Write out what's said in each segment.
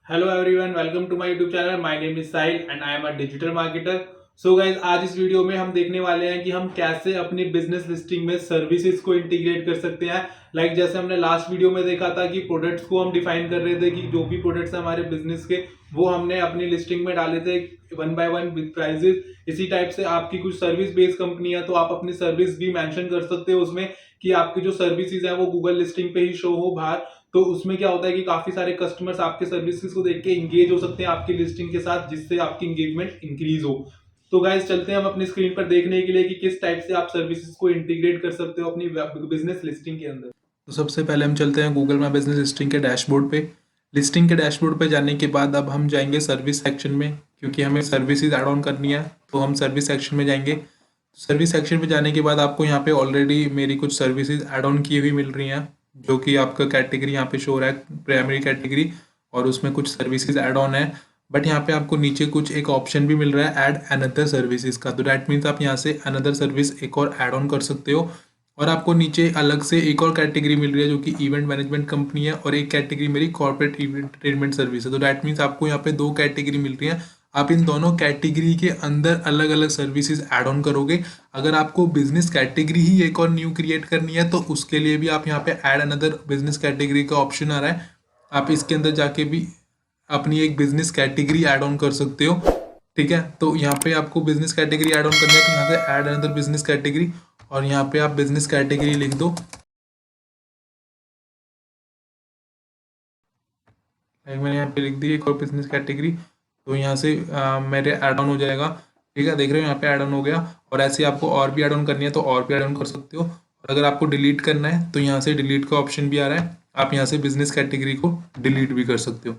Hello everyone, welcome to my YouTube channel. My name is Sahil and I am a digital marketer. So guys, आज इस video में हम देखने वाले हैं कि हम कैसे अपनी बिजनेस लिस्टिंग में सर्विसेज को इंटीग्रेट कर सकते हैं। जैसे हमने लास्ट वीडियो में देखा था कि प्रोडक्ट्स को हम डिफाइन कर रहे थे कि जो भी प्रोडक्ट्स हैं हमारे बिजनेस के, वो हमने अपनी लिस्टिंग में डाले थे one by one with prices. इसी टाइप से आपकी कुछ सर्विस बेस्ड कंपनी है तो आप अपनी सर्विस भी मेंशन कर सकते हो उसमें, कि आपकी जो सर्विसेज है वो गूगल लिस्टिंग पे ही शो हो बाहर। तो उसमें क्या होता है कि काफी सारे कस्टमर्स आपके सर्विसेज को देख के इंगेज हो सकते हैं आपकी लिस्टिंग के साथ, जिससे आपकी इंगेजमेंट इंक्रीज हो। तो गाइस, चलते हैं हम अपनी स्क्रीन पर देखने के लिए कि किस टाइप से आप सर्विसेज को इंटीग्रेट कर सकते हो अपनी बिजनेस लिस्टिंग के अंदर। तो सबसे पहले हम चलते हैं गूगल माई बिजनेस लिस्टिंग के डैशबोर्ड पे। लिस्टिंग के डैशबोर्ड पे जाने के बाद अब हम जाएंगे सर्विस सेक्शन में, क्योंकि हमें सर्विसेज ऐड ऑन करनी है। तो हम सर्विस सेक्शन में जाएंगे। सर्विस सेक्शन में जाने के बाद आपको यहाँ पे ऑलरेडी मेरी कुछ सर्विसेज ऐड ऑन की हुई मिल रही हैं, जो कि आपका कैटेगरी यहाँ पे शो हो रहा है, प्राइमरी कैटेगरी, और उसमें कुछ सर्विसेज ऐड ऑन है। बट यहाँ पे आपको नीचे कुछ एक ऑप्शन भी मिल रहा है ऐड अनदर सर्विसेज का। तो डैट मीन्स आप यहाँ से अनदर सर्विस एक और ऐड ऑन कर सकते हो। और आपको नीचे अलग से एक और कैटेगरी मिल रही है जो कि इवेंट मैनेजमेंट कंपनी है, और एक कैटेगरी मेरी कॉर्पोरेट एंटरटेनमेंट सर्विस है। तो डैट मीन्स आपको यहाँ पे दो कैटेगरी मिल रही है। आप इन दोनों कैटेगरी के अंदर अलग अलग सर्विसेज ऐड ऑन करोगे। अगर आपको बिजनेस कैटेगरी ही एक और न्यू क्रिएट करनी है तो उसके लिए भी आप यहाँ पे ऐड अनदर बिजनेस कैटेगरी का ऑप्शन आ रहा है। आप इसके अंदर जाके भी अपनी एक बिजनेस कैटेगरी ऐड ऑन कर सकते हो। ठीक है, तो यहाँ पे आपको बिजनेस कैटेगरी ऐड ऑन करनी है, तो यहाँ से ऐड अनदर बिजनेस कैटेगरी, और यहाँ पे आप बिजनेस कैटेगरी लिख दो। मैंने यहाँ पे लिख दी एक और बिजनेस कैटेगरी, तो यहाँ से मेरे ऐड ऑन हो जाएगा। ठीक है, देख रहे हो यहाँ पे ऐड ऑन हो गया। और ऐसे आपको और भी ऐड ऑन करनी है तो और भी ऐड ऑन कर सकते हो। और अगर आपको डिलीट करना है तो यहाँ से डिलीट का ऑप्शन भी आ रहा है, आप यहाँ से बिजनेस कैटेगरी को डिलीट भी कर सकते हो।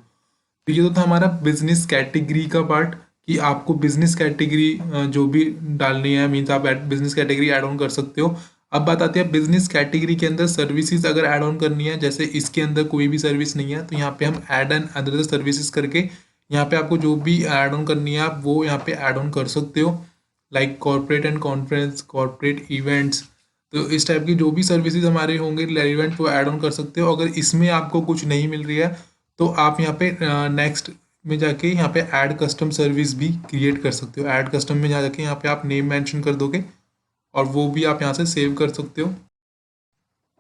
तो ये तो था हमारा बिजनेस कैटेगरी का पार्ट, कि आपको बिजनेस कैटेगरी जो भी डालनी है, मीन्स आप बिजनेस कैटेगरी ऐड ऑन कर सकते हो। अब बात आती है बिजनेस कैटेगरी के अंदर सर्विसेज अगर ऐड ऑन करनी है, जैसे इसके अंदर कोई भी सर्विस नहीं है तो यहाँ पे हम ऐड एंड अदर सर्विसेज करके यहाँ पे आपको जो भी ऐड ऑन करनी है आप वो यहाँ पे ऐड ऑन कर सकते हो। Like corporate and conference, corporate events, तो इस टाइप की जो भी सर्विसेज हमारे होंगे रेलिवेंट वो ऐड ऑन कर सकते हो। अगर इसमें आपको कुछ नहीं मिल रही है तो आप यहाँ पे नेक्स्ट में जाके यहाँ पे ऐड कस्टम सर्विस भी क्रिएट कर सकते हो। ऐड कस्टम में जाके यहाँ पे आप नेम मेंशन कर दोगे और वो भी आप यहाँ से सेव कर सकते हो।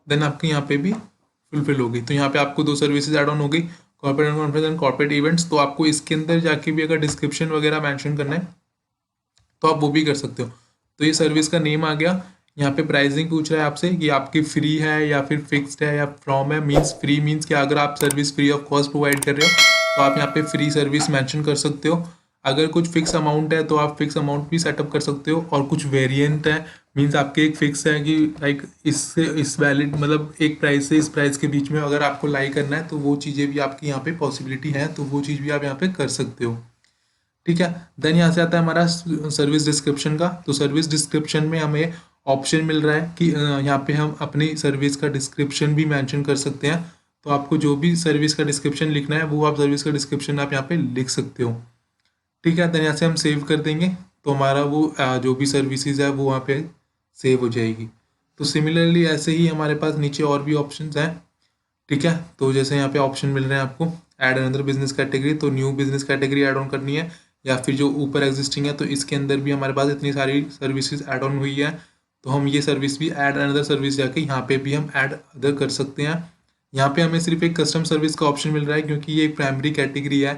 देन आपके यहाँ पे भी फुलफिल होगी। तो यहाँ पे आपको दो सर्विसेज ऐड ऑन हो गई, corporate conference and corporate events. तो आपको इसके अंदर जाके भी अगर डिस्क्रिप्शन वगैरह मेंशन करना है तो आप वो भी कर सकते हो। तो ये सर्विस का नेम आ गया। यहाँ पे प्राइसिंग पूछ रहा है आपसे कि आपकी फ्री है या फिर फिक्स्ड है या फ्रॉम है। मीन्स फ्री मीन्स कि अगर आप service free of cost provide कर रहे हो तो आप यहाँ पे फ्री सर्विस मेंशन कर सकते हो। अगर कुछ फिक्स अमाउंट है तो आप फिक्स अमाउंट भी सेटअप कर सकते हो। और कुछ वेरिएंट है, मीन्स आपके एक फिक्स है कि लाइक इससे इस वैलिड मतलब एक प्राइस से इस प्राइस के बीच में अगर आपको लाई करना है तो वो चीज़ें भी आपकी यहाँ पे पॉसिबिलिटी है, तो वो चीज़ भी आप यहाँ पे कर सकते हो। ठीक है, देन यहाँ से आता है हमारा सर्विस डिस्क्रिप्शन का। तो सर्विस डिस्क्रिप्शन में हमें ऑप्शन मिल रहा है कि यहाँ पे हम अपनी सर्विस का डिस्क्रिप्शन भी मेंशन कर सकते हैं। तो आपको जो भी सर्विस का डिस्क्रिप्शन लिखना है वो आप सर्विस का डिस्क्रिप्शन आप यहाँ पे लिख सकते हो। ठीक है, देन यहाँ से हम सेव कर देंगे तो हमारा वो जो भी सर्विसेज है वो वहाँ पे सेव हो जाएगी। तो सिमिलरली ऐसे ही हमारे पास नीचे और भी ऑप्शंस हैं। ठीक है, तो जैसे यहाँ पे ऑप्शन मिल रहे हैं आपको ऐड अनदर बिजनेस कैटेगरी, तो new business category add on करनी है, या फिर जो ऊपर एग्जिस्टिंग है तो इसके अंदर भी हमारे पास इतनी सारी सर्विसेज ऐड ऑन हुई है तो हम ये सर्विस भी ऐड अनदर सर्विस जाके यहाँ पे भी हम ऐड अदर कर सकते हैं। यहाँ पे हमें सिर्फ एक कस्टम सर्विस का ऑप्शन मिल रहा है क्योंकि ये एक प्राइमरी कैटेगरी है।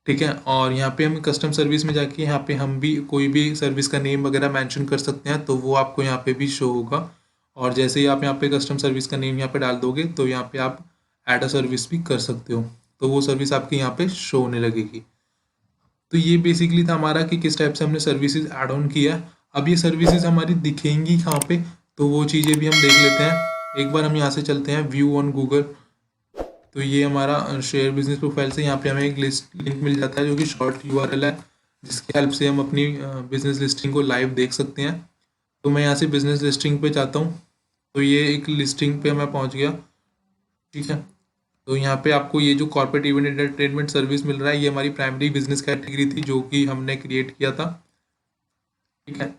ठीक है, और यहाँ पे हम कस्टम सर्विस में जाके यहाँ पे हम भी कोई भी सर्विस का नेम वगैरह मेंशन कर सकते हैं, तो वो आपको यहाँ पे भी शो होगा। और जैसे ही आप यहाँ पे कस्टम सर्विस का नेम यहाँ पे डाल दोगे तो यहाँ पे आप ऐड अ सर्विस भी कर सकते हो, तो वो सर्विस आपके यहाँ पे शो होने लगेगी। तो ये बेसिकली था हमारा कि किस टाइप से हमने सर्विसेज ऐड ऑन किया। अब ये सर्विसेज हमारी दिखेंगी कहाँ पे, तो वो चीज़ें भी हम देख लेते हैं। एक बार हम यहाँ से चलते हैं व्यू ऑन गूगल। तो ये हमारा शेयर बिजनेस प्रोफाइल से यहाँ पे हमें एक लिस्ट लिंक मिल जाता है जो कि शॉर्ट यूआरएल है, जिसकी हेल्प से हम अपनी बिजनेस लिस्टिंग को लाइव देख सकते हैं। तो मैं यहाँ से बिजनेस लिस्टिंग पे जाता हूँ, तो ये एक लिस्टिंग पे मैं पहुँच गया। ठीक है, तो यहाँ पे आपको ये जो कॉर्पोरेट इवेंट एंटरटेनमेंट सर्विस मिल रहा है ये हमारी प्राइमरी बिजनेस कैटेगरी थी जो कि हमने क्रिएट किया था। ठीक है,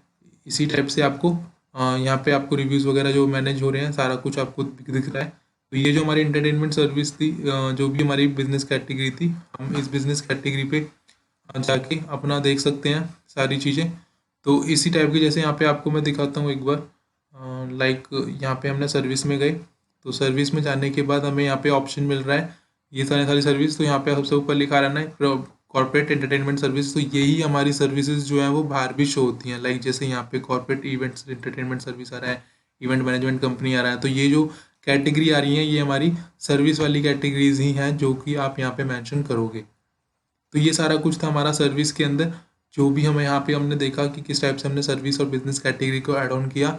इसी टाइप से आपको यहाँ पे आपको रिव्यूज़ वगैरह जो मैनेज हो रहे हैं सारा कुछ आपको दिख रहा है। तो ये जो हमारी एंटरटेनमेंट सर्विस थी, जो भी हमारी बिजनेस कैटेगरी थी, हम इस बिजनेस कैटेगरी पे जाके अपना देख सकते हैं सारी चीज़ें। तो इसी टाइप की, जैसे यहाँ पे आपको मैं दिखाता हूँ एक बार, लाइक यहाँ पे हमने सर्विस में गए, तो सर्विस में जाने के बाद हमें यहाँ पे ऑप्शन मिल रहा है ये सारी सर्विस। तो यहाँ पे सबसे ऊपर लिखा रहना है कॉर्पोरेट एंटरटेनमेंट सर्विस। तो यही हमारी सर्विसेज जो है वो बाहर भी शो होती हैं, लाइक जैसे यहाँ पे कॉर्पोरेट इवेंट्स एंटरटेनमेंट सर्विस आ रहा है, इवेंट मैनेजमेंट कंपनी आ रहा है। तो ये जो कैटेगरी आ रही है ये हमारी सर्विस वाली कैटेगरीज ही हैं जो कि आप यहाँ पे मेंशन करोगे। तो ये सारा कुछ था हमारा सर्विस के अंदर, जो भी हमें यहाँ पे हमने देखा कि किस टाइप से हमने सर्विस और बिजनेस कैटेगरी को ऐड ऑन किया।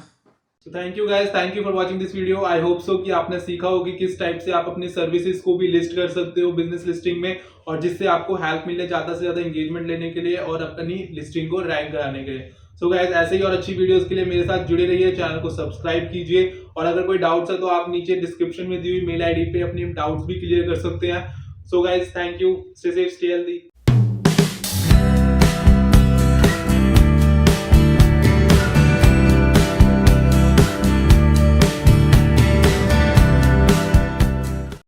तो thank you guys, thank you for watching this video. I hope so कि आपने सीखा हो कि किस टाइप से आप अपनी सर्विसेज को भी लिस्ट कर सकते हो बिजनेस लिस्टिंग में, और जिससे आपको हेल्प मिले ज़्यादा से ज़्यादा एंगेजमेंट लेने के लिए और अपनी लिस्टिंग को रैंक कराने के लिए। सो गाइस, ऐसे ही और अच्छी वीडियोस के लिए मेरे साथ जुड़े रहिए, चैनल को सब्सक्राइब कीजिए, और अगर कोई डाउट्स है तो आप नीचे डिस्क्रिप्शन में दी हुई मेल आईडी पे अपनी डाउट्स भी क्लियर कर सकते हैं। So guys, thank you, stay safe, stay healthy.